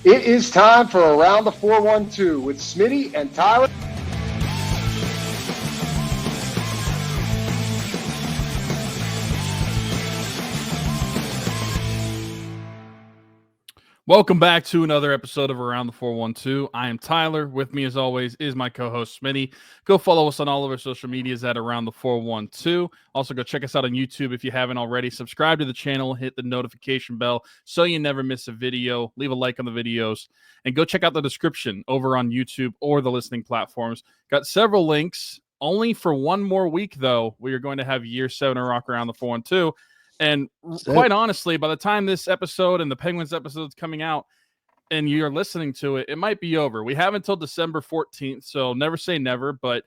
It is time for Around the 412 with Smitty and Tyler. Welcome back to another episode of Around the 412. I am Tyler. With me, as always, is my co-host Smitty. Go follow us on all of our social medias at Around the 412. Also, go check us out on YouTube if you haven't already. Subscribe to the channel, hit the notification bell so you never miss a video. Leave a like on the videos, and go check out the description over on YouTube or the listening platforms. Got several links. Only for one more week, though, we are going to have Year 7 of Rock Around the 412. And quite honestly, by the time this episode and the Penguins episode is coming out and you're listening to it, it might be over. We have until December 14th, so never say never, but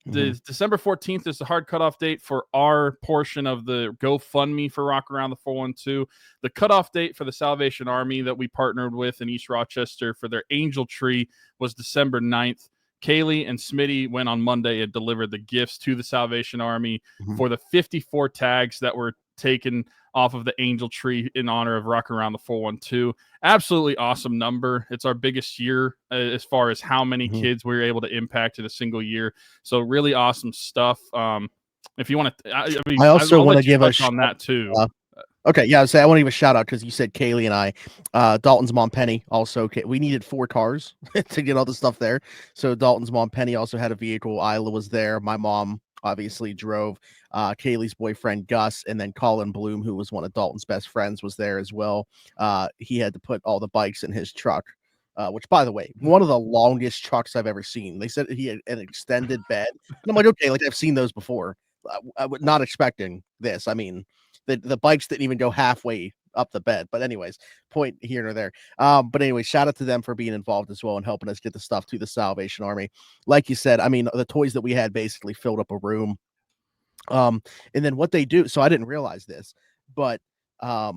the December 14th is the hard cutoff date for our portion of the GoFundMe for Rock Around the 412. The cutoff date for the Salvation Army that we partnered with in East Rochester for their Angel Tree was December 9th. Kaylee and Smitty went on Monday and delivered the gifts to the Salvation Army for the 54 tags that were taken off of the Angel Tree in honor of Rock Around the 412. Absolutely awesome number. It's our biggest year as far as how many kids we were able to impact in a single year. So really awesome stuff. If you want to, I also want to give a on that too. Okay, yeah, I want to give a shout out because you said Kaylee and I, Dalton's mom Penny also. We needed 4 cars to get all the stuff there. So Dalton's mom Penny also had a vehicle. Isla was there. My mom obviously drove. Kaylee's boyfriend Gus, and then Colin Bloom, who was one of Dalton's best friends, was there as well. He had to put all the bikes in his truck, which, by the way, one of the longest trucks I've ever seen. They said he had an extended bed, and I'm like, okay, like I've seen those before. I was not expecting this. I mean, the bikes didn't even go halfway up the bed. But anyways, point here or there. But anyway, shout out to them for being involved as well and helping us get the stuff to the Salvation Army. Like you said, I mean, the toys that we had basically filled up a room. And then what they do, so I didn't realize this, but that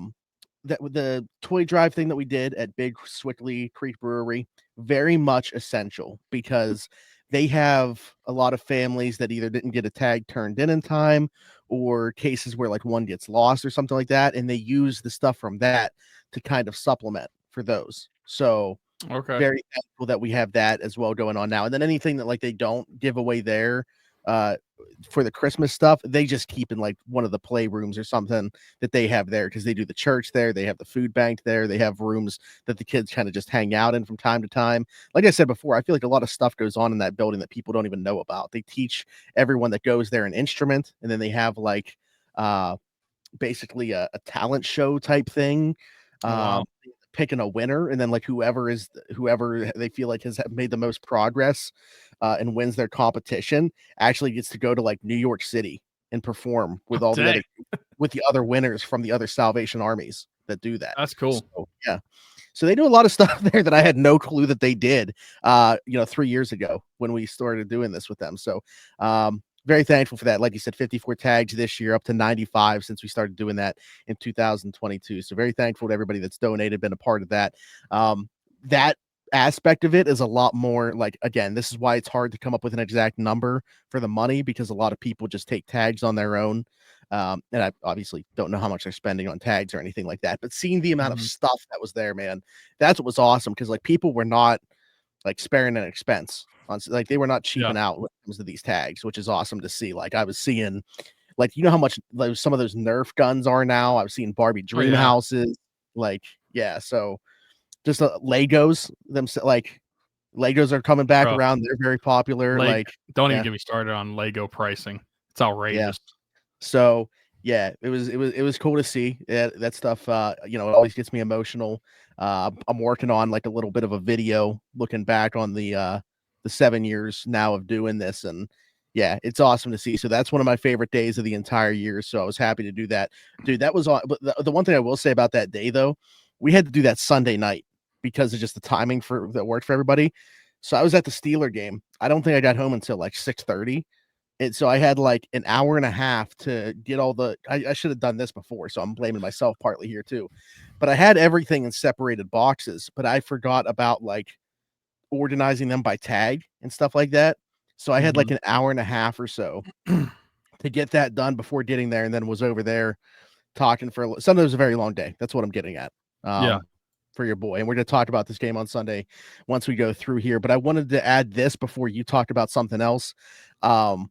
the toy drive thing that we did at Big Swickley Creek Brewery, very much essential because they have a lot of families that either didn't get a tag turned in time or cases where like one gets lost or something like that. And they use the stuff from that to kind of supplement for those. So very thankful that we have that as well going on now. And then anything that like they don't give away there, for the Christmas stuff, they just keep in like one of the playrooms or something that they have there because they do the church there. They have the food bank there. They have rooms that the kids kind of just hang out in from time to time. Like I said before, I feel like a lot of stuff goes on in that building that people don't even know about. They teach everyone that goes there an instrument, and then they have like basically a talent show type thing. Picking a winner, and then like whoever they feel like has made the most progress and wins their competition actually gets to go to like New York City and perform with all the other winners from the other Salvation Armies that do that. That's cool. So, yeah. So they do a lot of stuff there that I had no clue that they did 3 years ago when we started doing this with them. So very thankful for that. Like you said, 54 tags this year, up to 95 since we started doing that in 2022. So very thankful to everybody that's donated, been a part of that. That aspect of it is a lot more like, again, this is why it's hard to come up with an exact number for the money because a lot of people just take tags on their own. And I obviously don't know how much they're spending on tags or anything like that, but seeing the amount of stuff that was there, man, that's what was awesome. Cause like people were not like sparing an expense on, like they were not cheaping out when it comes to these tags, which is awesome to see. Like I was seeing, like, you know how much like, some of those Nerf guns are now. I was seeing Barbie dream houses, like, yeah. So just Legos, like Legos are coming back around. They're very popular. Don't even get me started on Lego pricing. It's outrageous. Yeah. So yeah, it was cool to see that stuff. It always gets me emotional. I'm working on like a little bit of a video looking back on the 7 years now of doing this, and yeah, it's awesome to see. So that's one of my favorite days of the entire year. So I was happy to do that, dude. That was on. But the one thing I will say about that day though, we had to do that Sunday night because of just the timing that worked for everybody. So I was at the Steeler game. I don't think I got home until like 6:30. And so I had like an hour and a half to get all I should have done this before. So I'm blaming myself partly here too, but I had everything in separated boxes, but I forgot about like organizing them by tag and stuff like that. So I had like an hour and a half or so to get that done before getting there. And then was over there talking for Sunday was a very long day. That's what I'm getting at. for your boy. And we're going to talk about this game on Sunday once we go through here. But I wanted to add this before you talked about something else. There's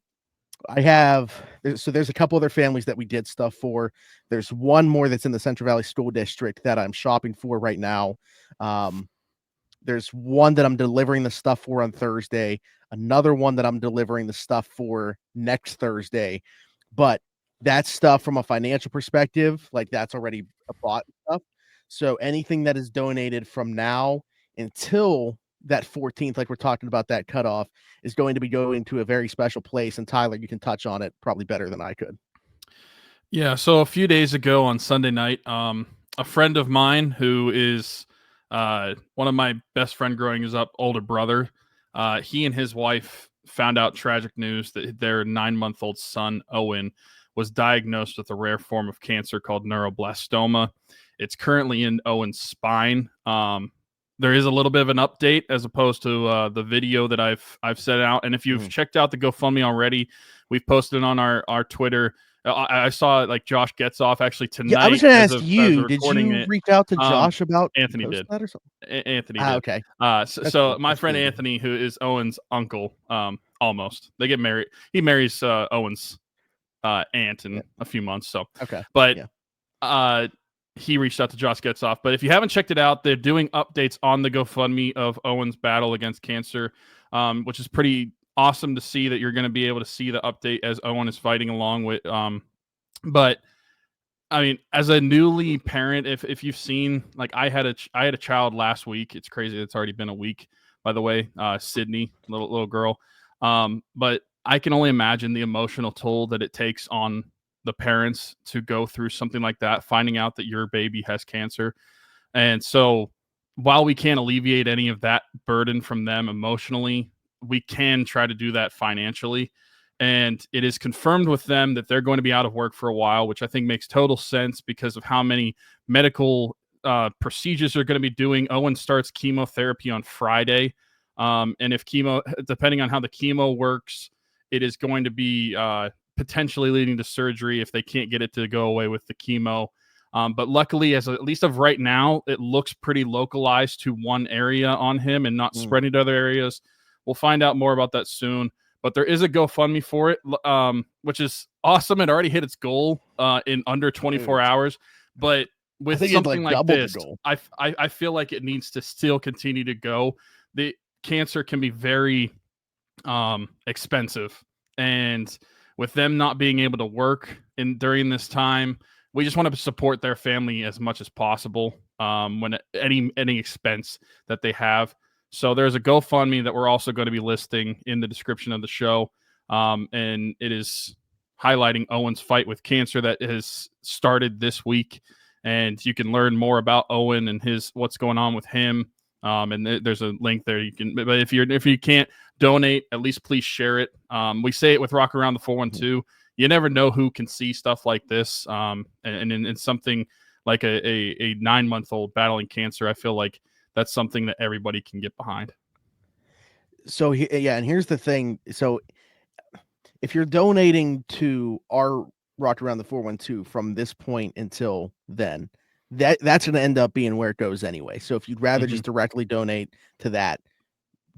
a couple other families that we did stuff for. There's one more that's in the Central Valley School District that I'm shopping for right now. There's one that I'm delivering the stuff for on Thursday, another one that I'm delivering the stuff for next Thursday. But that stuff from a financial perspective, like that's already bought stuff. So anything that is donated from now until that 14th, like we're talking about, that cutoff is going to be going to a very special place. And Tyler, you can touch on it probably better than I could. Yeah. So a few days ago on Sunday night, a friend of mine who is one of my best friend growing up, older brother, he and his wife found out tragic news that their 9-month-old son, Owen, was diagnosed with a rare form of cancer called neuroblastoma. It's currently in Owen's spine. There is a little bit of an update as opposed to the video that I've set out. And if you've checked out the GoFundMe already, we've posted it on our Twitter. I saw like Josh Getzoff actually tonight. Yeah, I was going to ask you, did you reach out to Josh about Anthony did that or something? Anthony did. Okay. So my friend Anthony, who is Owen's uncle, almost, they get married. He marries Owen's aunt in a few months. So okay, but he reached out to Josh Getzoff. But if you haven't checked it out, they're doing updates on the GoFundMe of Owen's battle against cancer, which is pretty awesome to see that you're going to be able to see the update as Owen is fighting along with. But I mean, as a newly parent, if you've seen, like I had a child last week. It's crazy. It's already been a week, by the way. Sydney, little girl. But I can only imagine the emotional toll that it takes on the parents to go through something like that, finding out that your baby has cancer. And so while we can't alleviate any of that burden from them emotionally, we can try to do that financially. And it is confirmed with them that they're going to be out of work for a while, which I think makes total sense because of how many medical procedures they're going to be doing. Owen starts chemotherapy on Friday. And if depending on how the chemo works, it is going to be potentially leading to surgery if they can't get it to go away with the chemo. But luckily, at least of right now, it looks pretty localized to one area on him and not spreading to other areas. We'll find out more about that soon. But there is a GoFundMe for it, which is awesome. It already hit its goal in under 24 hours. But with something like this, I feel like it needs to still continue to go. The cancer can be very expensive. And with them not being able to work during this time, we just want to support their family as much as possible when any expense that they have. So there's a GoFundMe that we're also going to be listing in the description of the show. And it is highlighting Owen's fight with cancer that has started this week. And you can learn more about Owen and what's going on with him. And there's a link there. But if you can't donate, at least please share it. We say it with Rock Around the 412. You never know who can see stuff like this. And in something like a 9-month-old battling cancer, I feel like that's something that everybody can get behind. So and here's the thing. So if you're donating to our Rock Around the 412 from this point until then, that's going to end up being where it goes anyway. So if you'd rather just directly donate to that,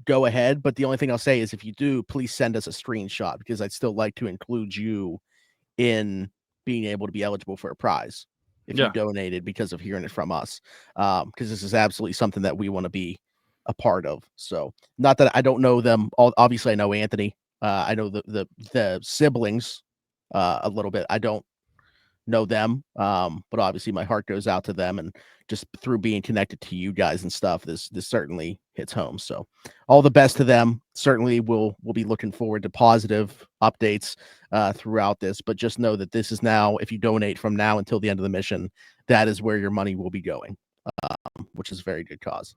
go ahead. But the only thing I'll say is if you do, please send us a screenshot because I'd still like to include you in being able to be eligible for a prize if you donated because of hearing it from us. Because this is absolutely something that we want to be a part of. So not that I don't know them. Obviously I know Anthony. I know the siblings a little bit. I don't know them. But obviously my heart goes out to them, and just through being connected to you guys and stuff, this certainly hits home. So all the best to them. Certainly we'll be looking forward to positive updates throughout this, but just know that this is now, if you donate from now until the end of the mission, that is where your money will be going, which is a very good cause.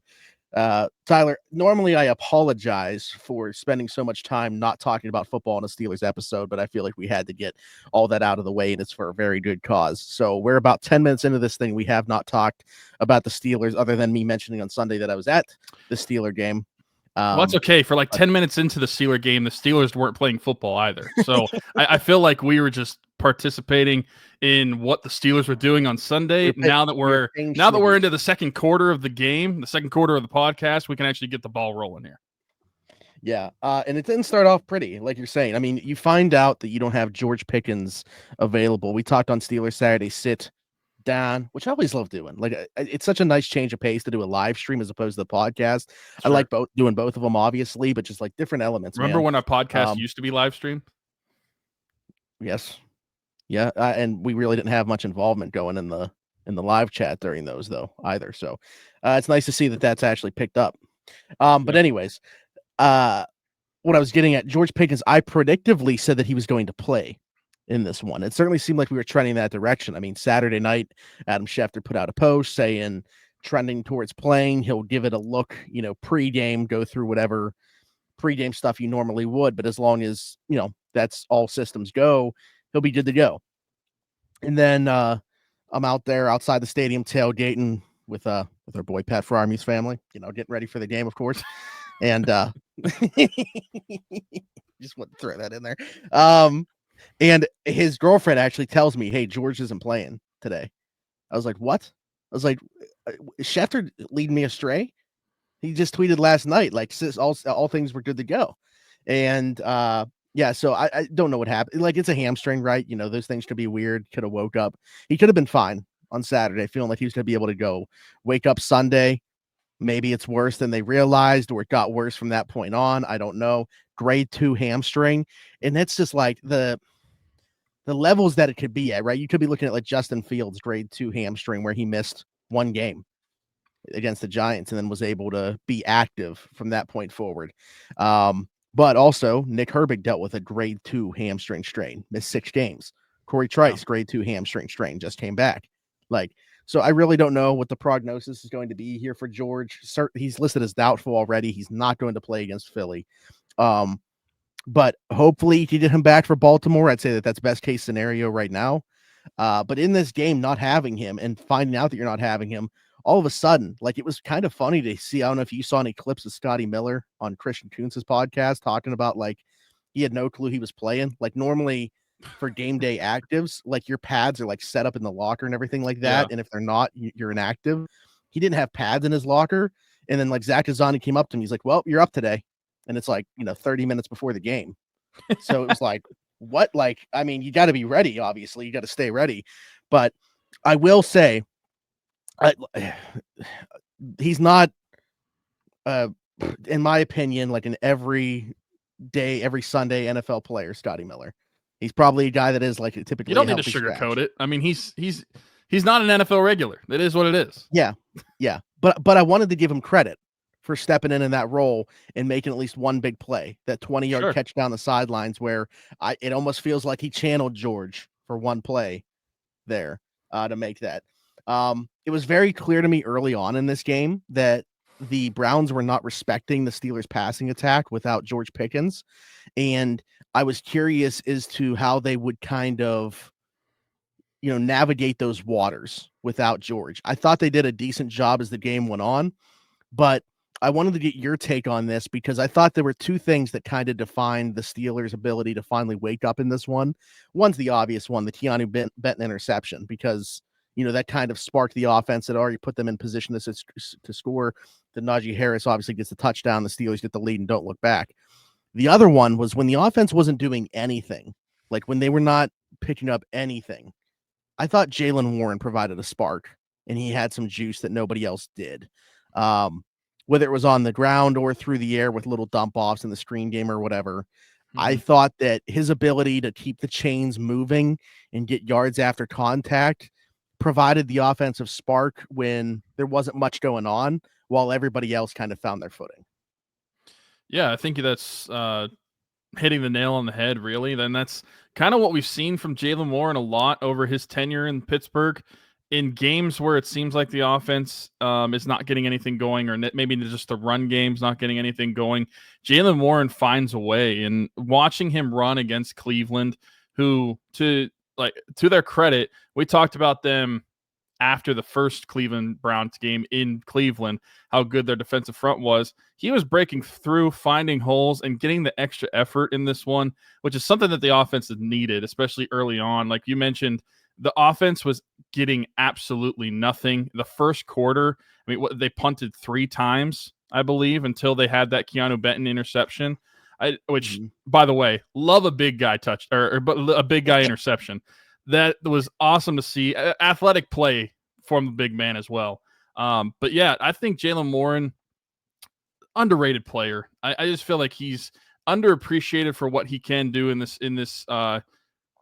Tyler, normally I apologize for spending so much time not talking about football in a Steelers episode, but I feel like we had to get all that out of the way, and it's for a very good cause. So we're about 10 minutes into this thing. We have not talked about the Steelers other than me mentioning on Sunday that I was at the Steeler game. Well, that's okay. For like 10 minutes into the Steeler game, the Steelers weren't playing football either. So I feel like we were just participating in what the Steelers were doing on Sunday. Now that we're into the second quarter of the game, the second quarter of the podcast, we can actually get the ball rolling here. Yeah, and it didn't start off pretty, like you're saying. I mean, you find out that you don't have George Pickens available. We talked on Steelers Saturday Sit Down, which I always love doing. Like, it's such a nice change of pace to do a live stream as opposed to the podcast. Sure. I like doing both of them, obviously, but just like different elements. Remember when our podcast used to be live stream? Yes. Yeah, and we really didn't have much involvement going in the live chat during those though either. So it's nice to see that that's actually picked up. But anyways. What I was getting at, George Pickens, I predictively said that he was going to play in this one. It certainly seemed like we were trending that direction. I mean, Saturday night, Adam Schefter put out a post saying trending towards playing. He'll give it a look, pre-game, go through whatever pre-game stuff you normally would. But as long as, that's all systems go, he'll be good to go. And then I'm out there outside the stadium tailgating with our boy Pat Farmy's family, getting ready for the game, of course. And just want to throw that in there. And his girlfriend actually tells me, "Hey, George isn't playing today." I was like, "What?" I was like, "Is Schefter leading me astray?" He just tweeted last night, like, all things were good to go. And yeah, so I don't know what happened. Like, it's a hamstring, right? Those things could be weird. Could have woke up. He could have been fine on Saturday, feeling like he was going to be able to go. Wake up Sunday. Maybe it's worse than they realized, or it got worse from that point on. I don't know. Grade 2 hamstring. And that's just like the levels that it could be at, right? You could be looking at like Justin Fields' grade 2 hamstring, where he missed one game against the Giants and then was able to be active from that point forward. But also Nick Herbig dealt with a grade 2 hamstring strain, missed 6 games. Corey Trice, grade 2 hamstring strain, just came back. So I really don't know what the prognosis is going to be here for George. He's listed as doubtful already. He's not going to play against Philly. But hopefully you can get him back for Baltimore. I'd say that's best case scenario right now. But in this game, not having him and finding out that you're not having him, all of a sudden, like, it was kind of funny to see. I don't know if you saw any clips of Scotty Miller on Christian Kuntz's podcast talking about, like, he had no clue he was playing. Like, normally for game day actives, like, your pads are like set up in the locker and everything like that. Yeah. And if they're not, you're inactive. He didn't have pads in his locker. And then like Zach Azani came up to him. He's like, "Well, you're up today." And it's like, 30 minutes before the game. So it was like, what? Like, I mean, you got to be ready. Obviously you got to stay ready, but I will say, he's not, in my opinion, like an every Sunday NFL player, Scotty Miller. He's probably a guy that is like typically. You don't need to sugarcoat it. I mean, he's not an NFL regular. It is what it is. Yeah. But I wanted to give him credit for stepping in that role and making at least one big play, that 20-yard catch down the sidelines, where it almost feels like he channeled George for one play there to make that. It was very clear to me early on in this game that the Browns were not respecting the Steelers' passing attack without George Pickens. And I was curious as to how they would kind of, navigate those waters without George. I thought they did a decent job as the game went on, but I wanted to get your take on this because I thought there were two things that kind of defined the Steelers' ability to finally wake up in this one. One's the obvious one, the Keanu Benton interception, because that kind of sparked the offense that already put them in position to score. The Najee Harris obviously gets the touchdown. The Steelers get the lead and don't look back. The other one was when the offense wasn't doing anything, like when they were not picking up anything. I thought Jaylen Warren provided a spark, and he had some juice that nobody else did. Whether it was on the ground or through the air with little dump offs in the screen game or whatever. I thought that his ability to keep the chains moving and get yards after contact provided the offensive spark when there wasn't much going on, while everybody else kind of found their footing. Yeah, I think that's hitting the nail on the head, really. Then that's kind of what we've seen from Jaylen Warren a lot over his tenure in Pittsburgh. In games where it seems like the offense is not getting anything going, or maybe just the run game's not getting anything going, Jaylen Warren finds a way. And watching him run against Cleveland, who, to their credit, we talked about them after the first Cleveland Browns game in Cleveland, how good their defensive front was. He was breaking through, finding holes, and getting the extra effort in this one, which is something that the offense had needed, especially early on. Like you mentioned, the offense was getting absolutely nothing. The first quarter, I mean, they punted 3 times, I believe, until they had that Keanu Benton interception. Which, by the way, love a big guy touch or a big guy interception. That was awesome to see. Athletic play from the big man as well. But yeah, I think Jaylen Warren, underrated player. I just feel like he's underappreciated for what he can do in this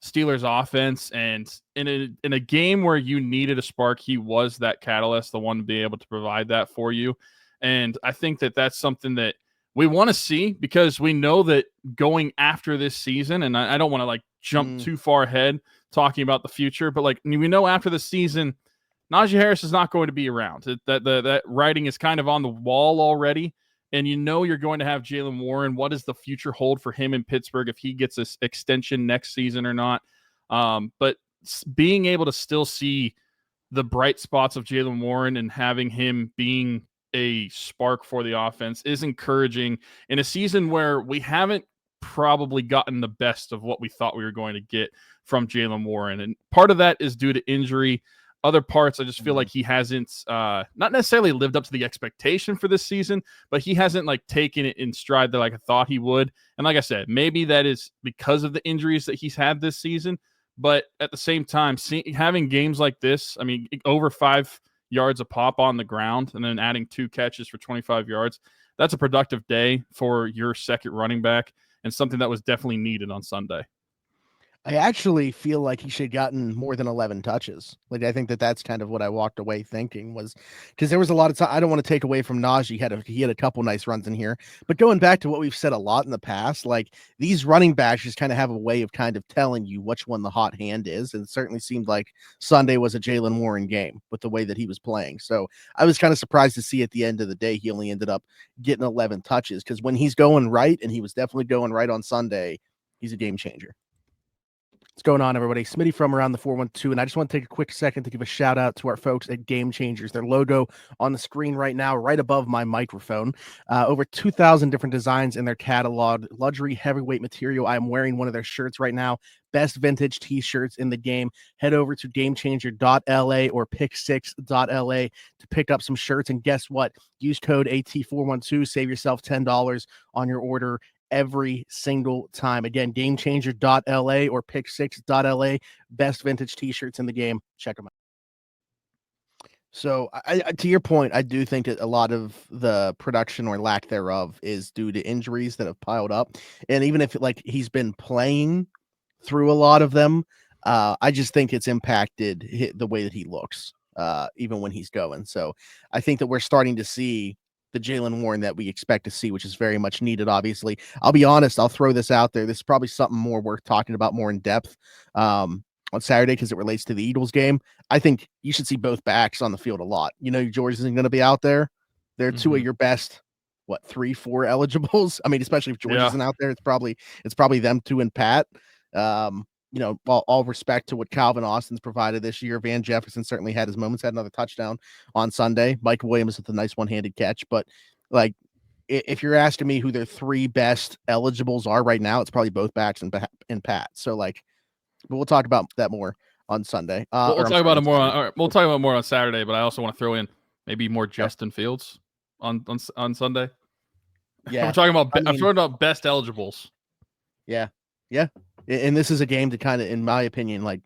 Steelers offense, and in a game where you needed a spark, he was that catalyst, the one to be able to provide that for you. And I think that that's something that we want to see, because we know that going after this season, and I don't want to like jump too far ahead talking about the future, but like we know after the season, Najee Harris is not going to be around. That writing is kind of on the wall already. And you know you're going to have Jaylen Warren. What does the future hold for him in Pittsburgh, if he gets this extension next season or not? But being able to still see the bright spots of Jaylen Warren and having him being a spark for the offense is encouraging in a season where we haven't probably gotten the best of what we thought we were going to get from Jaylen Warren. And part of that is due to injury. Other parts, I just feel like he hasn't not necessarily lived up to the expectation for this season, but he hasn't like taken it in stride that like I thought he would. And like I said, maybe that is because of the injuries that he's had this season. But at the same time, having games like this, I mean, over 5 yards a pop on the ground and then adding 2 catches for 25 yards, that's a productive day for your second running back, and something that was definitely needed on Sunday. I actually feel like he should have gotten more than 11 touches. Like, I think that that's kind of what I walked away thinking, was because there was a lot of time. I don't want to take away from Najee. He had a couple nice runs in here, but going back to what we've said a lot in the past, like these running backs just kind of have a way of kind of telling you which one the hot hand is. And it certainly seemed like Sunday was a Jaylen Warren game with the way that he was playing. So I was kind of surprised to see at the end of the day, he only ended up getting 11 touches, because when he's going right, and he was definitely going right on Sunday, he's a game changer. What's going on, everybody? Smitty from Around the 412, and I just want to take a quick second to give a shout out to our folks at Game Changers. Their logo on the screen right now, right above my microphone. Over 2,000 different designs in their catalog. Luxury heavyweight material. I am wearing one of their shirts right now. Best vintage t-shirts in the game. Head over to gamechanger.la or pick6.la to pick up some shirts. And guess what? Use code AT412. Save yourself $10 on your order every single time. Again, gamechanger.la or pick6.la. Best vintage t-shirts in the game. Check them out. So I to your point, I do think that a lot of the production or lack thereof is due to injuries that have piled up. And even if like he's been playing through a lot of them, I just think it's impacted the way that he looks, even when he's going. So I think that we're starting to see the Jaylen Warren that we expect to see, which is very much needed, obviously. I'll be honest, I'll throw this out there. This is probably something more worth talking about more in depth on Saturday, because it relates to the Eagles game. I think you should see both backs on the field a lot. You know, George isn't going to be out there. They're two of your best, 3-4 eligibles. I mean, especially if George isn't out there, it's probably them 2 and Pat. You know, all respect to what Calvin Austin's provided this year. Van Jefferson certainly had his moments, had another touchdown on Sunday. Mike Williams with a nice one-handed catch. But, like, if you're asking me who their 3 best eligibles are right now, it's probably both backs and Pat. So, like, but we'll talk about that more on Sunday. We'll talk about it more on, we'll talk about more on Saturday, but I also want to throw in maybe more Justin Fields on Sunday. Yeah. I'm talking about best eligibles. Yeah. Yeah. And this is a game to kind of, in my opinion, like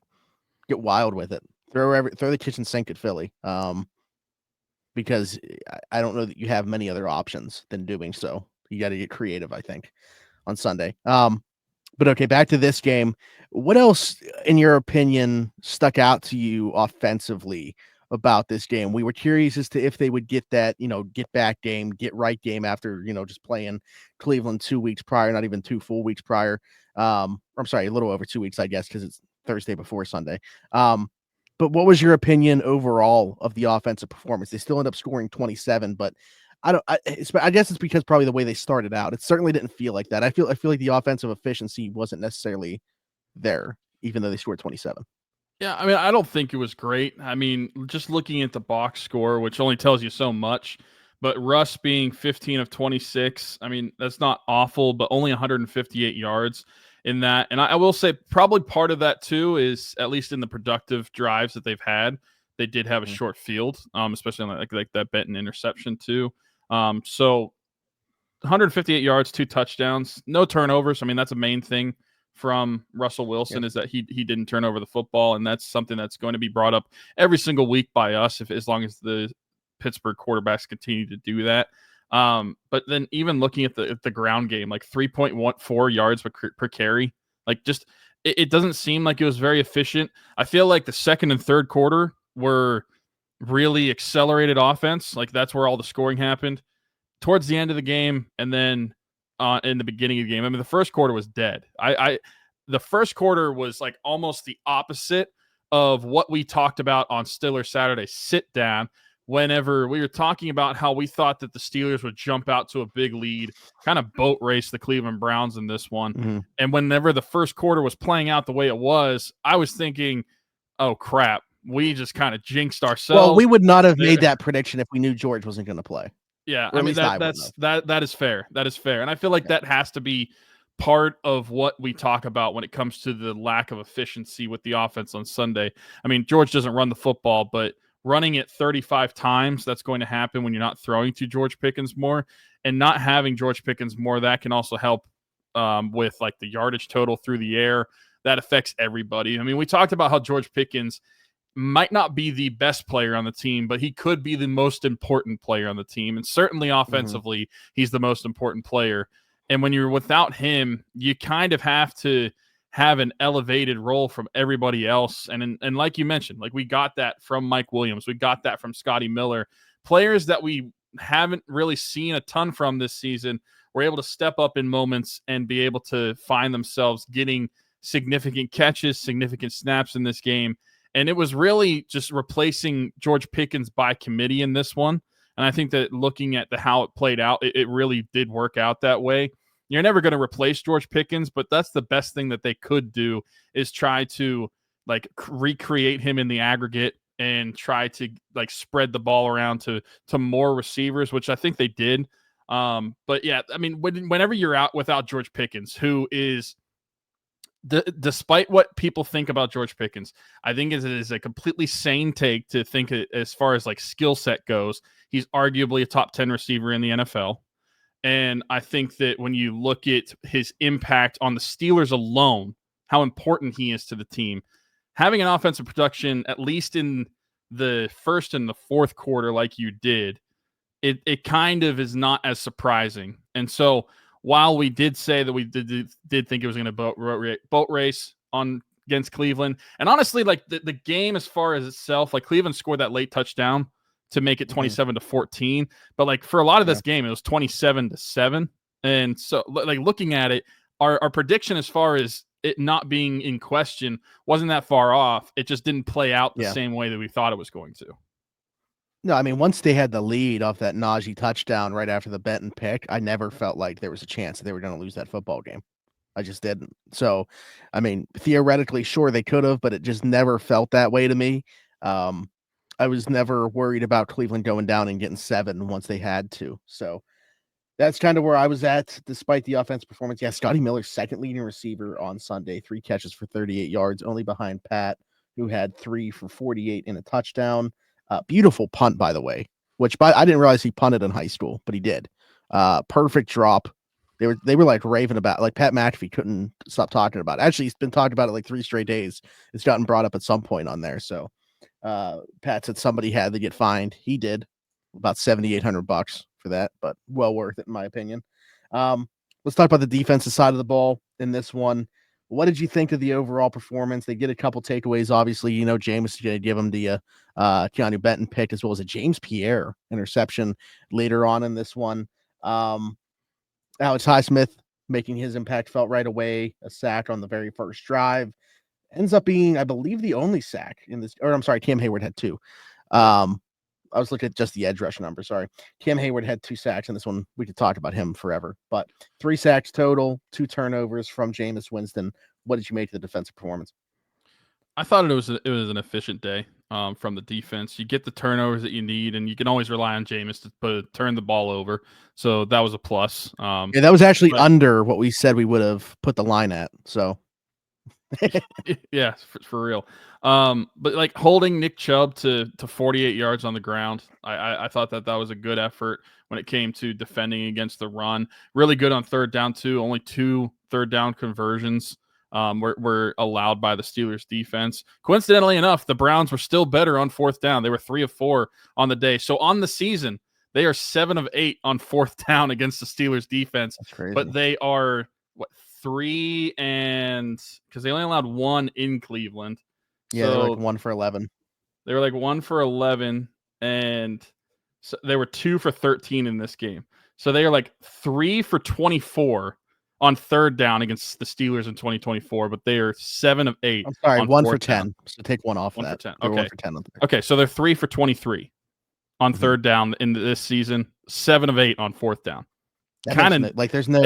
get wild with it. Throw the kitchen sink at Philly. Because I don't know that you have many other options than doing so. You got to get creative, I think, on Sunday. But okay, back to this game. What else, in your opinion, stuck out to you offensively about this game? We were curious as to if they would get that, get back game, get right game after, just playing Cleveland 2 weeks prior, not even 2 full weeks prior. I'm sorry, a little over 2 weeks, I guess, because it's Thursday before Sunday. But what was your opinion overall of the offensive performance? They still end up scoring 27, but I guess it's because probably the way they started out. It certainly didn't feel like that. I feel like the offensive efficiency wasn't necessarily there, even though they scored 27. Yeah, I mean, I don't think it was great. I mean, just looking at the box score, which only tells you so much, but Russ being 15 of 26, I mean, that's not awful, but only 158 yards in that. And I will say probably part of that too is at least in the productive drives that they've had, they did have a short field, especially on like that Benton interception too. So 158 yards, 2 touchdowns, no turnovers. I mean, that's a main thing from Russell Wilson is that he didn't turn over the football, and that's something that's going to be brought up every single week by us as long as the Pittsburgh quarterbacks continue to do that. But then even looking at the ground game, like 3.14 yards per carry, like just it doesn't seem like it was very efficient. I feel like the second and third quarter were really accelerated offense. Like that's where all the scoring happened. Towards the end of the game, and then in the beginning of the game. I mean, the first quarter was dead. The first quarter was like almost the opposite of what we talked about on Steelers Saturday sit down. Whenever we were talking about how we thought that the Steelers would jump out to a big lead, kind of boat race the Cleveland Browns in this one. Mm-hmm. And whenever the first quarter was playing out the way it was, I was thinking, oh crap, we just kind of jinxed ourselves. Well, we would not have made that prediction if we knew George wasn't going to play. Yeah, I mean that is fair. That is fair, and I feel like that has to be part of what we talk about when it comes to the lack of efficiency with the offense on Sunday. I mean, George doesn't run the football, but running it 35 times, that's going to happen when you're not throwing to George Pickens more, and not having George Pickens more. That can also help with like the yardage total through the air. That affects everybody. I mean, we talked about how George Pickens might not be the best player on the team, but he could be the most important player on the team. And certainly offensively, he's the most important player. And when you're without him, you kind of have to have an elevated role from everybody else. And like you mentioned, like we got that from Mike Williams. We got that from Scotty Miller. Players that we haven't really seen a ton from this season were able to step up in moments and be able to find themselves getting significant catches, significant snaps in this game. And it was really just replacing George Pickens by committee in this one. And I think that looking at how it played out, it really did work out that way. You're never going to replace George Pickens, but that's the best thing that they could do is try to like recreate him in the aggregate and try to like spread the ball around to more receivers, which I think they did. But yeah, I mean, whenever you're out without George Pickens, who is despite what people think about George Pickens, I think it is a completely sane take to think as far as like skill set goes, he's arguably a top 10 receiver in the NFL. And I think that when you look at his impact on the Steelers alone, how important he is to the team, having an offensive production, at least in the first and the fourth quarter, like you did, it kind of is not as surprising. And so while we did say that we did think it was going to boat race on against Cleveland, and honestly, like the game as far as itself, like Cleveland scored that late touchdown to make it 27-14, but like for a lot of this game, it was 27-7. And so, like looking at it, our prediction as far as it not being in question wasn't that far off. It just didn't play out the same way that we thought it was going to. No, I mean, once they had the lead off that Najee touchdown right after the Benton pick, I never felt like there was a chance that they were going to lose that football game. I just didn't. So, I mean, theoretically, sure, they could have, but it just never felt that way to me. I was never worried about Cleveland going down and getting 7 once they had to. So that's kind of where I was at, despite the offense performance. Yeah, Scotty Miller's second leading receiver on Sunday, 3 catches for 38 yards, only behind Pat, who had 3 for 48 and a touchdown. Beautiful punt, by the way, which I didn't realize he punted in high school, but he did. Perfect drop. They were like raving about, like Pat McAfee couldn't stop talking about it. Actually, he's been talking about it like 3 straight days. It's gotten brought up at some point on there. So Pat said somebody had to get fined. He did about $7,800 for that, but well worth it in my opinion. Let's talk about the defensive side of the ball in this one. What did you think of the overall performance? They get a couple takeaways. Obviously, you know, Jameis is going to give him the Keanu Benton pick as well as a James Pierre interception later on in this one. Alex Highsmith making his impact felt right away. A sack on the very first drive. Ends up being, I believe, the only sack in this. Or I'm sorry, Cam Hayward had 2. I was looking at just the edge rush number. Sorry. Cam Hayward had 2 sacks in this one. We could talk about him forever, but 3 sacks total, 2 turnovers from Jameis Winston. What did you make of the defensive performance? I thought it was an efficient day from the defense. You get the turnovers that you need, and you can always rely on Jameis to turn the ball over. So that was a plus. Yeah, that was actually but- under what we said we would have put the line at. So yeah, for real. But like holding Nick Chubb to 48 yards on the ground, I thought that was a good effort when it came to defending against the run. Really good on third down too. Only 2 third down conversions were allowed by the Steelers defense. Coincidentally enough, the Browns were still better on fourth down. They were 3 of 4 on the day. So on the season, they are 7 of 8 on fourth down against the Steelers defense. that's crazy. But they are 3 and because they only allowed 1 in Cleveland. Yeah, so they were like 1 for 11. They were like 1 for 11, and so they were 2 for 13 in this game. So they are like 3 for 24 on third down against the Steelers in 2024, but they are 7 of 8. I'm sorry, on 1 for fourth 10. down. So take 1 off 1 that. for 10. They were Okay. 1 for 10 on third. Okay, so they're 3 for 23 on third down in this season, 7 of 8 on fourth down. Kind of like there's no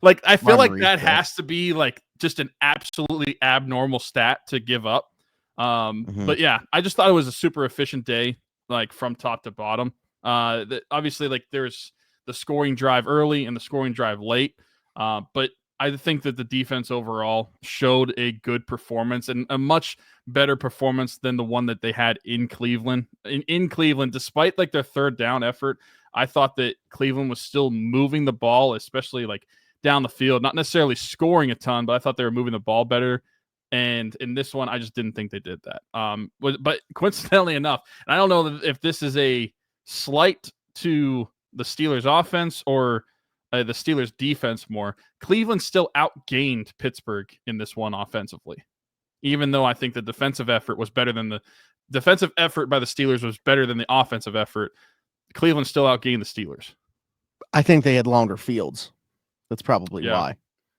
like I feel like rivalry that there. has to be like just an absolutely abnormal stat to give up. But yeah, I just thought it was a super efficient day, like from top to bottom. Obviously, like there's the scoring drive early and the scoring drive late. But I think that the defense overall showed a good performance and a much better performance than the one that they had in Cleveland. In Cleveland, despite like their third down effort, I thought that Cleveland was still moving the ball, especially like down the field, not necessarily scoring a ton, but I thought they were moving the ball better. And in this one, I just didn't think they did that. But coincidentally enough, and I don't know if this is a slight to the Steelers offense or the Steelers defense more, Cleveland still outgained Pittsburgh in this one offensively. Even though I think the defensive effort was better than the defensive effort by the Steelers was better than the offensive effort, Cleveland still outgained the Steelers. I think they had longer fields. That's probably why.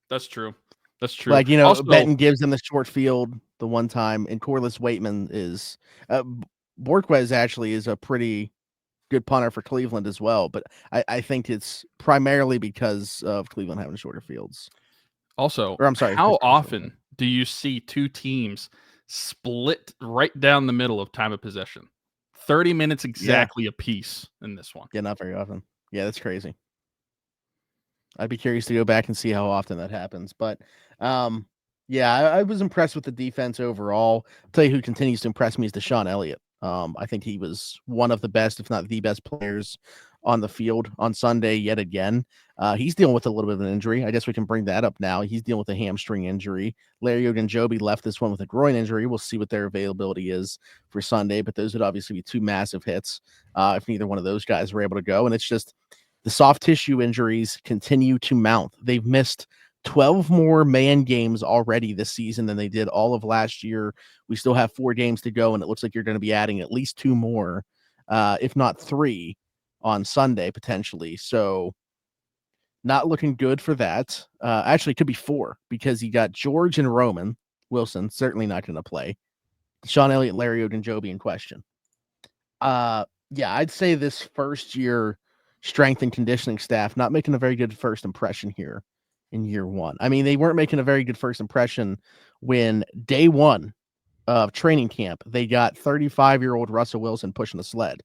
That's true. That's true. Like, you know, also, Benton gives them the short field the one time, and Corliss Waitman is Borquez actually is a pretty good punter for Cleveland as well. But I think it's primarily because of Cleveland having shorter fields. Also, or I'm sorry, how often do you see 2 teams split right down the middle of time of possession? 30 minutes exactly apiece in this one. Yeah, not very often. Yeah, that's crazy. I'd be curious to go back and see how often that happens. But yeah, I was impressed with the defense overall. I'll tell you who continues to impress me is DeShon Elliott. I think he was one of the best, if not the best players on the field on Sunday yet again. He's dealing with a little bit of an injury. I guess we can bring that up now. He's dealing with a hamstring injury. Larry Ogunjobi left this one with a groin injury. We'll see what their availability is for Sunday, but those would obviously be 2 massive hits if neither one of those guys were able to go. And it's just the soft tissue injuries continue to mount. They've missed 12 more man games already this season than they did all of last year. We still have 4 games to go, and it looks like you're going to be adding at least 2 more, if not 3, on Sunday potentially. So not looking good for that. Actually, it could be 4 because you got George and Roman Wilson certainly not going to play. DeShon Elliott, Larry Ogunjobi in question. Yeah, I'd say this first year strength and conditioning staff not making a very good first impression here in year 1. I mean, they weren't making a very good first impression when day 1 of training camp, they got 35-year-old Russell Wilson pushing the sled.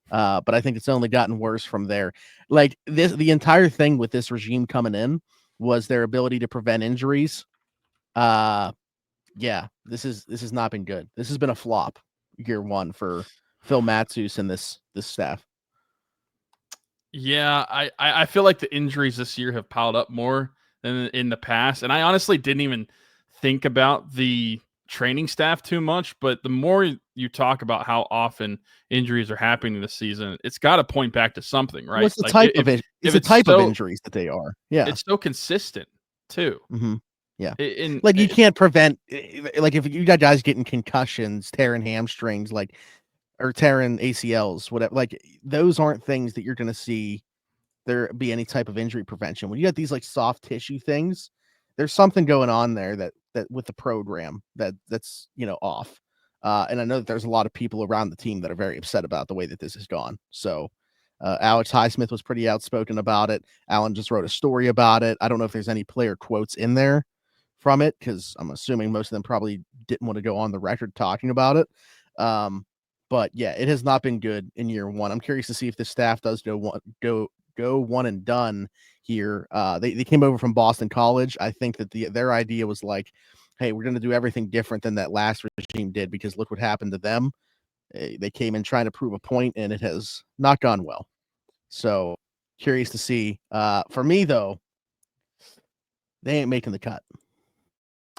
But I think it's only gotten worse from there. Like the entire thing with this regime coming in was their ability to prevent injuries. Yeah, this has not been good. This has been a flop year 1 for Phil Matsus and this staff. Yeah, I feel like the injuries this year have piled up more than in the past. And I honestly didn't even think about the training staff too much. But the more you talk about how often injuries are happening this season, it's got to point back to something, right? What's the type of it? It's the type of injuries that they are. Yeah. It's so consistent too. Mm-hmm. Yeah. Like you can't prevent, like if you got guys getting concussions, tearing hamstrings, like, or tearing ACLs, whatever, like those aren't things that you're going to see there be any type of injury prevention. When you got these like soft tissue things, there's something going on there that with the program that's, you know, off. And I know that there's a lot of people around the team that are very upset about the way that this has gone. So Alex Highsmith was pretty outspoken about it. Alan just wrote a story about it. I don't know if there's any player quotes in there from it because I'm assuming most of them probably didn't want to go on the record talking about it. But yeah, it has not been good in year one. I'm curious to see if the staff does go one and done here. They came over from Boston College. I think that their idea was like, hey, we're going to do everything different than that last regime did because look what happened to them. They came in trying to prove a point, and it has not gone well. So curious to see. For me, though, they ain't making the cut.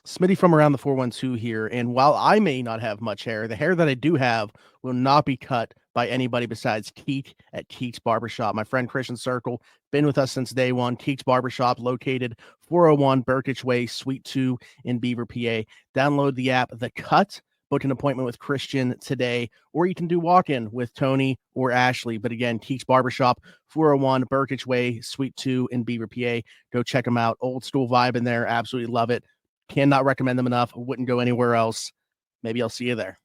Smitty from around the 412 here. And while I may not have much hair, the hair that I do have will not be cut by anybody besides Keek at Keek's Barbershop. My friend Christian Circle, been with us since day one. Keek's Barbershop, located 401 Burkitch Way, Suite 2 in Beaver, PA. Download the app, The Cut. Book an appointment with Christian today, or you can do walk-in with Tony or Ashley. But again, Keek's Barbershop, 401 Burkitch Way, Suite 2 in Beaver, PA. Go check them out. Old school vibe in there. Absolutely love it. Cannot recommend them enough. Wouldn't go anywhere else. Maybe I'll see you there.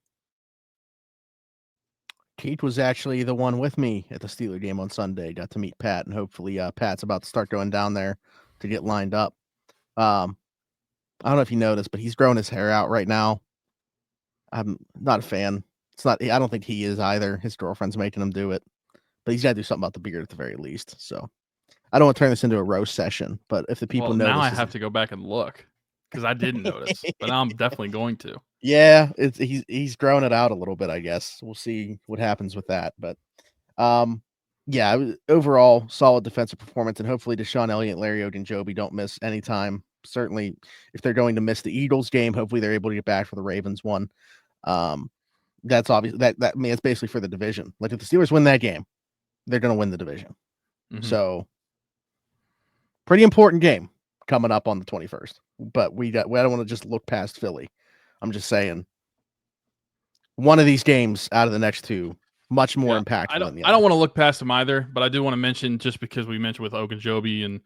Kate was actually the one with me at the Steeler game on Sunday. Got to meet Pat, and hopefully Pat's about to start going down there to get lined up. I don't know if you noticed, but he's growing his hair out right now. I'm not a fan. It's not. I don't think he is either. His girlfriend's making him do it, but he's got to do something about the beard at the very least. So I don't want to turn this into a roast session, but if the people notice, now I have to go back and look because I didn't notice, but now I'm definitely going to. Yeah, he's growing it out a little bit, I guess. We'll see what happens with that, but yeah, overall solid defensive performance, and hopefully DeShon, Elliott, and Larry Ogunjobi don't miss any time. Certainly, if they're going to miss the Eagles game, hopefully they're able to get back for the Ravens one. That's obvious. That I mean, it's basically for the division. Like if the Steelers win that game, they're going to win the division. Mm-hmm. So, pretty important game coming up on the 21st. But I don't want to just look past Philly. I'm just saying, one of these games out of the next two, much more impactful than the other. I don't want to look past them either, but I do want to mention, just because we mentioned with Ogunjobi and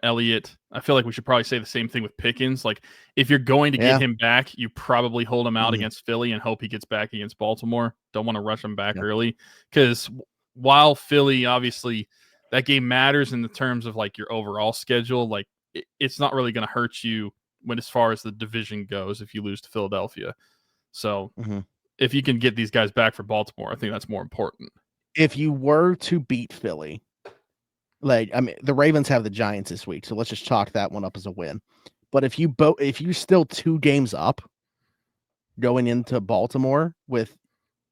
Elliott, I feel like we should probably say the same thing with Pickens. Like, if you're going to get him back, you probably hold him out against Philly and hope he gets back against Baltimore. Don't want to rush him back early, because while Philly, obviously, that game matters in the terms of like your overall schedule, like it's not really going to hurt you when as far as the division goes if you lose to Philadelphia. So if you can get these guys back for Baltimore, I think that's more important. If you were to beat Philly, like, I mean, the Ravens have the Giants this week, so let's just chalk that one up as a win. But if you're still 2 games up going into Baltimore with,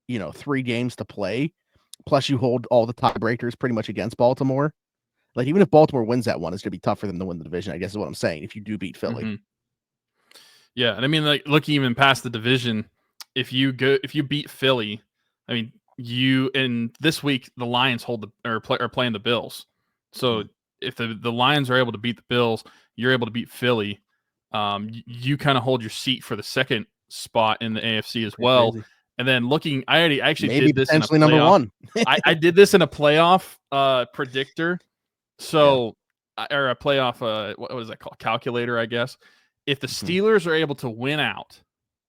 3 games to play, plus you hold all the tiebreakers pretty much against Baltimore, like even if Baltimore wins that one, it's going to be tough for them to win the division, I guess is what I'm saying, if you do beat Philly. Yeah, and I mean, like, looking even past the division, if you beat Philly, I mean, and this week the Lions are playing the Bills. So if the Lions are able to beat the Bills, you're able to beat Philly. You kind of hold your seat for the second spot in the AFC as well. Crazy. And then I actually did this in a playoff. Number one. I did this in a playoff predictor. So or a playoff what was that called? Calculator, I guess. If the Steelers are able to win out,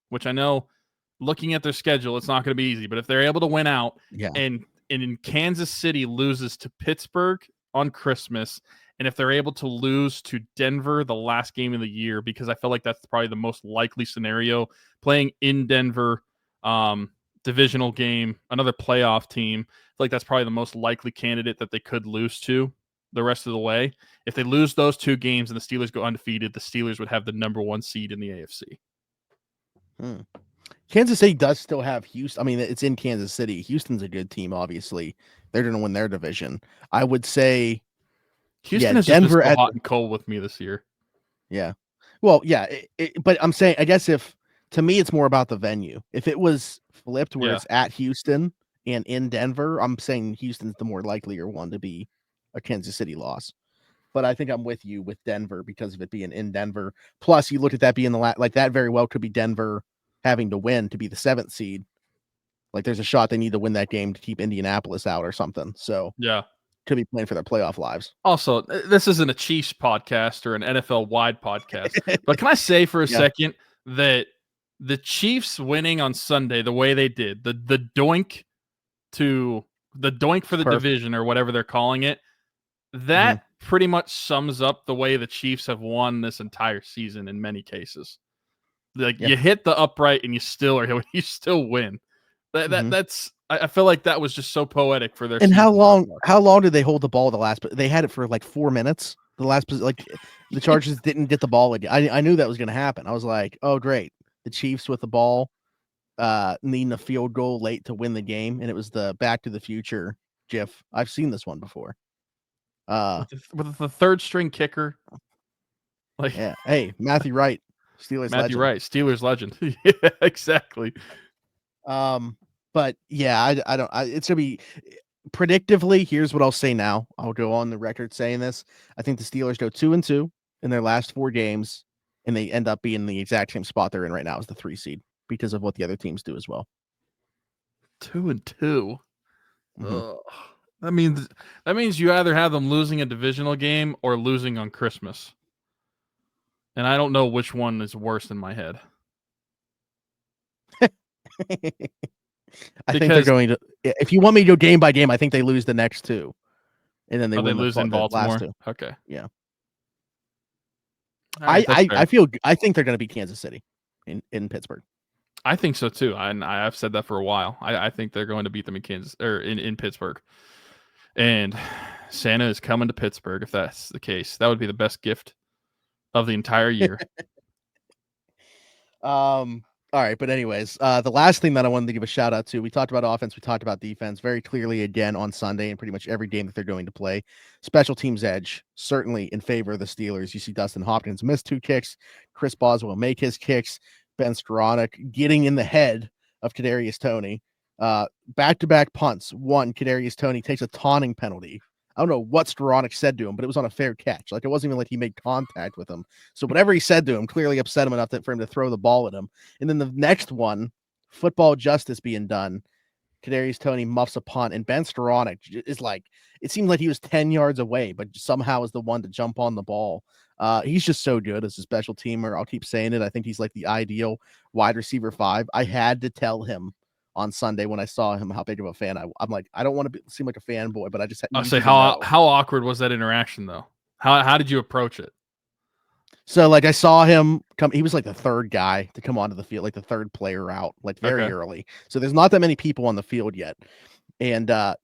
which I know looking at their schedule, it's not going to be easy, but if they're able to win out and in Kansas City loses to Pittsburgh on Christmas, and if they're able to lose to Denver the last game of the year, because I feel like that's probably the most likely scenario, playing in Denver, divisional game, another playoff team, I feel like that's probably the most likely candidate that they could lose to the rest of the way. If they lose those 2 games and the Steelers go undefeated, the Steelers would have the number 1 seed in the AFC. Kansas City does still have Houston. I mean, it's in Kansas City. Houston's a good team, obviously. They're going to win their division. I would say Houston has Denver just been hot and cold with me this year. Yeah. Well, yeah, but I'm saying, I guess to me, it's more about the venue. If it was flipped where it's at Houston and in Denver, I'm saying Houston's the more likelier one to be a Kansas City loss. But I think I'm with you with Denver because of it being in Denver. Plus, you look at that being like that very well could be Denver having to win to be the 7th seed. Like there's a shot they need to win that game to keep Indianapolis out or something. So could be playing for their playoff lives. Also, this isn't a Chiefs podcast or an NFL wide podcast, but can I say for a second that the Chiefs winning on Sunday the way they did, the doink for the division or whatever they're calling it, that pretty much sums up the way the Chiefs have won this entire season in many cases. Like you hit the upright and you still win. That's I feel like that was just so poetic for their And season. how long did they hold the ball they had it for like 4 minutes. The Chargers didn't get the ball again. I knew that was going to happen. I was like, oh great. The Chiefs with the ball needing a field goal late to win the game, and it was the Back to the Future GIF. I've seen this one before. With the third string kicker. Like hey, Matthew Wright, Steelers legend. Wright, Steelers legend. Yeah, exactly. But yeah, it's gonna be predictively. Here's what I'll say now. I'll go on the record saying this. I think the Steelers go 2-2 in their last 4 games, and they end up being the exact same spot they're in right now as the 3 seed because of what the other teams do as well. 2-2. That means you either have them losing a divisional game or losing on Christmas. And I don't know which one is worse in my head. I think they're going to. If you want me to go game by game, I think they lose the next 2, and then they lose in Baltimore. Last 2. Okay, yeah. Right, I think they're going to beat Kansas City in Pittsburgh. I think so too. I've said that for a while. I think they're going to beat them in Kansas or in Pittsburgh, and Santa is coming to Pittsburgh. If that's the case, that would be the best gift of the entire year. All right, but anyways, the last thing that I wanted to give a shout out to, we talked about offense, we talked about defense very clearly again on Sunday and pretty much every game that they're going to play. Special teams edge, certainly in favor of the Steelers. You see Dustin Hopkins miss 2 kicks, Chris Boswell make his kicks, Ben Skoranek getting in the head of Kadarius Toney. Back-to-back punts. One, Kadarius Toney takes a taunting penalty. I don't know what Skoranek said to him, but it was on a fair catch. Like, it wasn't even like he made contact with him. So whatever he said to him clearly upset him enough for him to throw the ball at him. And then the next one, football justice being done, Kadarius Toney muffs a punt, and Ben Skoranek is like, it seemed like he was 10 yards away, but somehow is the one to jump on the ball. He's just so good as a special teamer. I'll keep saying it. I think he's like the ideal wide receiver 5. I had to tell him on Sunday when I saw him how big of a fan I'm like, I don't want to seem like a fanboy, but I just I'll say how awkward was that interaction though? How did you approach it? So like I saw him come, he was like the 3rd guy to come onto the field, like the 3rd player out, like very early. So there's not that many people on the field yet. And I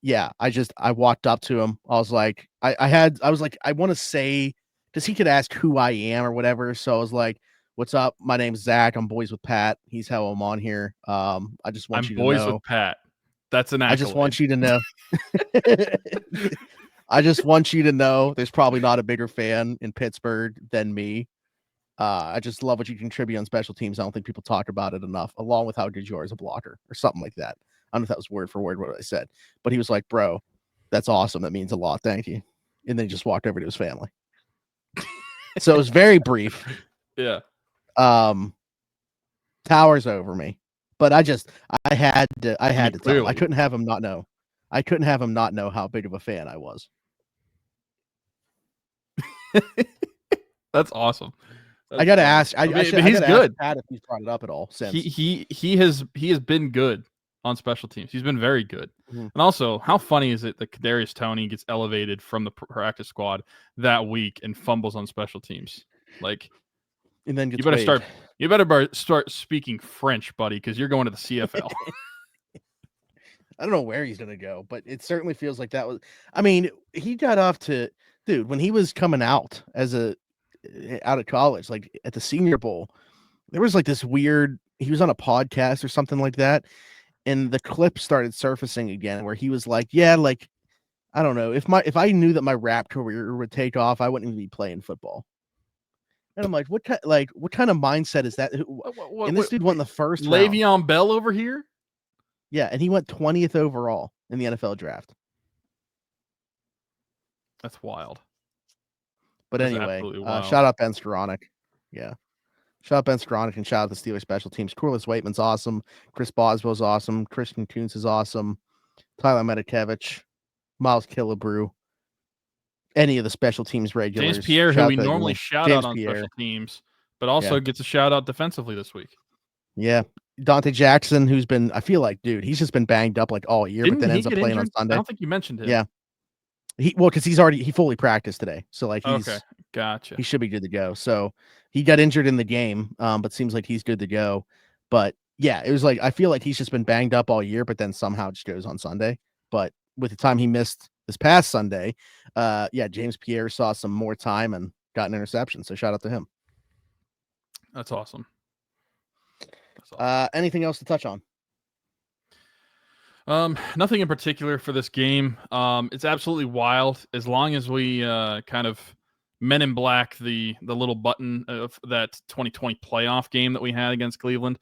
walked up to him. I was like, I want to say, because he could ask who I am or whatever. So I was like, what's up? My name's Zach. I'm boys with Pat. He's how I'm on here. I just want you to know. I'm boys with Pat. That's an accolade. I just want you to know. I just want you to know there's probably not a bigger fan in Pittsburgh than me. I just love what you contribute on special teams. I don't think people talk about it enough, along with how good you are as a blocker or something like that. I don't know if that was word for word what I said, but he was like, bro, that's awesome. That means a lot. Thank you. And then he just walked over to his family. So it was very brief. Yeah. Towers over me, but I had to tell him. I couldn't have him not know. I couldn't have him not know how big of a fan I was. That's awesome. I got to ask. He's good. Pat, if he's brought it up at all since he has been good on special teams. He's been very good. Mm-hmm. And also, how funny is it that Kadarius Toney gets elevated from the practice squad that week and fumbles on special teams? Like, and then you better start speaking French, buddy, because you're going to the CFL. I don't know where he's gonna go, but it certainly feels like that was. I mean, he got off to when he was coming out out of college, like at the Senior Bowl. There was like this weird. He was on a podcast or something like that, and the clip started surfacing again, where he was like, "Yeah, like I don't know if I knew that my rap career would take off, I wouldn't even be playing football." And I'm like, what kind of mindset is that? And this dude went in the first round. Le'Veon Bell over here? Yeah, and he went 20th overall in the NFL draft. That's wild. But anyway, shout out Ben Skoranek. Yeah. Shout out Ben Skoranek and shout out the Steelers special teams. Corliss Waitman's awesome. Chris Boswell's awesome. Christian Kuntz is awesome. Tyler Medikevich. Miles Killebrew. Any of the special teams regulars. James Pierre, who we normally shout out on special teams, but also gets a shout out defensively this week. Yeah. Dante Jackson, who's been, I feel like, dude, he's just been banged up like all year, but then ends up playing on Sunday. I don't think you mentioned him. Yeah. Because he fully practiced today, so like Okay, gotcha. he should be good to go. So he got injured in the game, but seems like he's good to go. But yeah, it was like I feel like he's just been banged up all year, but then somehow just goes on Sunday. But with the time he missed this past Sunday, James Pierre saw some more time and got an interception. So shout out to him. That's awesome. Anything else to touch on? Nothing in particular for this game. It's absolutely wild. As long as we kind of Men in Black the little button of that 2020 playoff game that we had against Cleveland.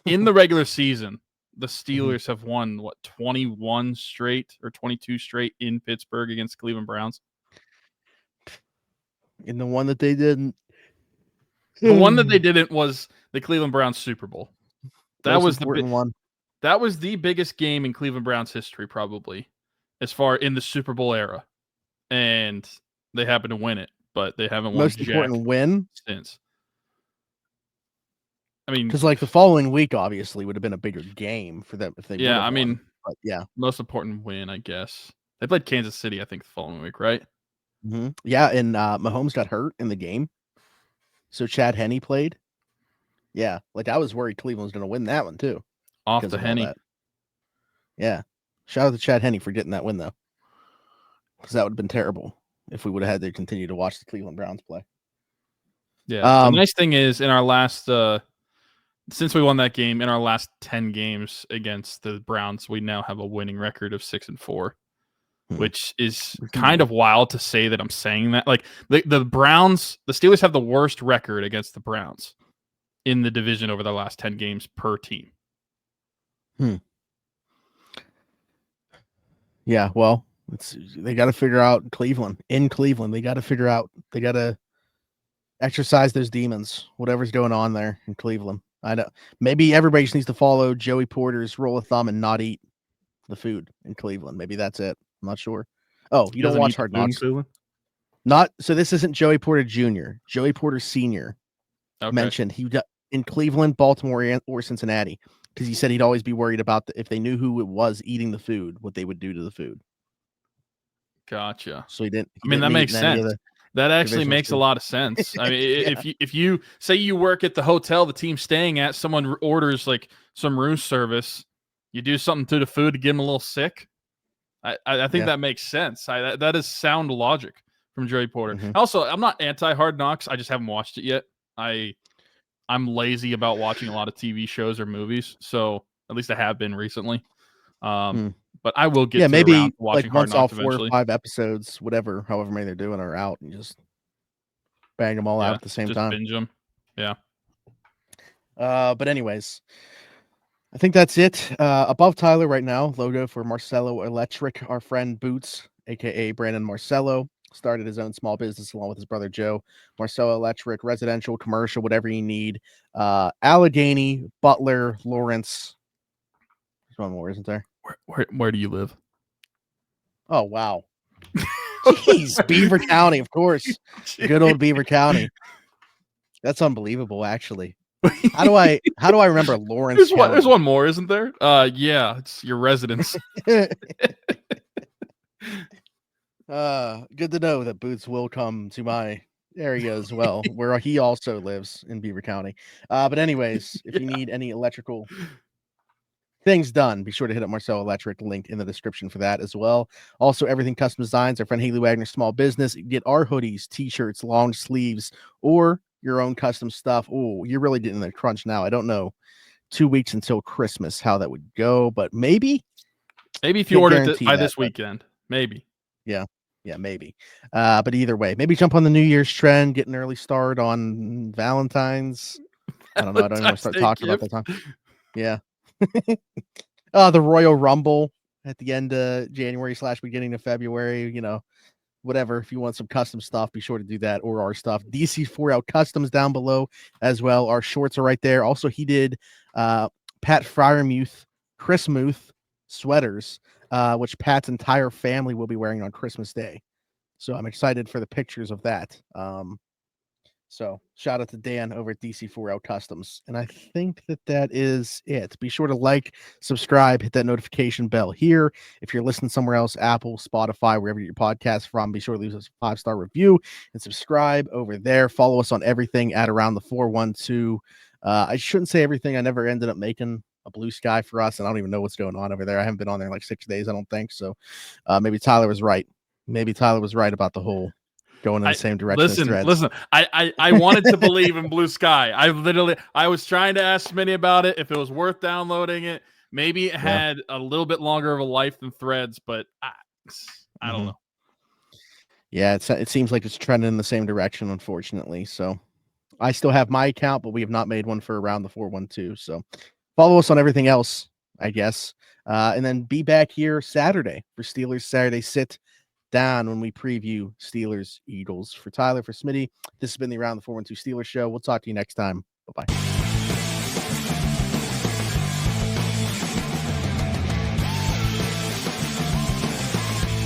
In the regular season, the Steelers have won 21 straight or 22 straight in Pittsburgh against Cleveland Browns. In the one that they didn't. The one that they didn't was the Cleveland Browns Super Bowl. That was the one. That was the biggest game in Cleveland Browns history, probably, as far in the Super Bowl era. And they happened to win it, but they haven't won most important win since. I mean, because like the following week obviously would have been a bigger game for them if they yeah, I mean, but yeah, most important win, I guess. They played Kansas City, I think, the following week, right? Mm-hmm. Yeah, and Mahomes got hurt in the game, so Chad Henne played. Yeah, like I was worried Cleveland was going to win that one too. Off the Henne. Yeah, shout out to Chad Henne for getting that win though, because that would have been terrible if we would have had to continue to watch the Cleveland Browns play. Yeah, the nice thing is in our last. Since we won that game, in our last 10 games against the Browns, we now have a winning record of 6-4, which is kind of wild to say that I'm saying that. Like the Browns, the Steelers have the worst record against the Browns in the division over the last 10 games per team. Yeah, well, they got to figure out Cleveland. In Cleveland, they got to exercise those demons, whatever's going on there in Cleveland. I know maybe everybody just needs to follow Joey Porter's rule of thumb and not eat the food in Cleveland. Maybe that's it. I'm not sure. Oh, you don't watch Hard Knocks? Not so. This isn't Joey Porter Jr. Joey Porter Sr. mentioned he in Cleveland, Baltimore, or Cincinnati because he said he'd always be worried about if they knew who it was eating the food, what they would do to the food. Gotcha. So he didn't. That makes sense. That actually makes a lot of sense. I mean, yeah. if you say you work at the hotel the team's staying at, someone orders like some room service, you do something to the food to get them a little sick. I think that makes sense. That is sound logic from Joey Porter. Also, I'm not anti Hard Knocks. I just haven't watched it yet. I'm lazy about watching a lot of TV shows or movies, so at least I have been recently. But I will get maybe around to watching like Hard once all Knocks 4 eventually. or 5 episodes, however many they're doing are out, and just bang them all out at the same time. Binge them. Yeah. But anyways, I think that's it. Above Tyler right now, logo for Marcelo Electric. Our friend Boots, aka Brandon Marcelo, started his own small business along with his brother Joe. Marcelo Electric, residential, commercial, whatever you need. Allegheny, Butler, Lawrence. There's one more, isn't there? Where do you live? Oh wow. Jeez, Beaver County, of course. Good old Beaver County. That's unbelievable, actually. How do I remember Lawrence? There's one more, isn't there? Yeah, it's your residence. Good to know that Boots will come to my area as well, where he also lives in Beaver County. But anyways, if you need any electrical things done, be sure to hit up Marcel Electric, link in the description for that as well. Also, Everything Custom Designs, our friend Haley Wagner Small Business. Get our hoodies, t-shirts, long sleeves, or your own custom stuff. Oh, you're really getting the crunch now. I don't know 2 weeks until Christmas how that would go, but maybe if you order it by this weekend, maybe. Yeah, maybe. But either way, maybe jump on the New Year's trend, get an early start on Valentine's. I don't know. I don't even want to start talking about that time. Yeah. The Royal Rumble at the end of January / beginning of February, whatever. If you want some custom stuff, be sure to do that, or our stuff. DC4L Customs down below as well. Our shorts are right there. Also, he did Pat Fryermuth, Chris Muth sweaters, which Pat's entire family will be wearing on Christmas Day. So I'm excited for the pictures of that. So shout out to Dan over at DC4L Customs. And I think that is it. Be sure to like, subscribe, hit that notification bell here. If you're listening somewhere else, Apple, Spotify, wherever you get your podcast from, be sure to leave us a 5-star review and subscribe over there. Follow us on everything at Around the 412. I shouldn't say everything. I never ended up making a blue sky for us, and I don't even know what's going on over there. I haven't been on there in like 6 days, I don't think. So maybe Tyler was right. Maybe Tyler was right about the whole going in the same direction. Listen. I wanted to believe in blue sky. I was trying to ask Smitty about it if it was worth downloading it. Maybe it had a little bit longer of a life than Threads, but I don't know. Yeah, it seems like it's trending in the same direction, unfortunately. So I still have my account, but we have not made one for Around the 412. So follow us on everything else, I guess. And then be back here Saturday for Steelers Saturday Sit Down when we preview Steelers Eagles. For Tyler, for Smitty, this has been the Around the 412 Steelers show. We'll talk to you next time. Bye-bye.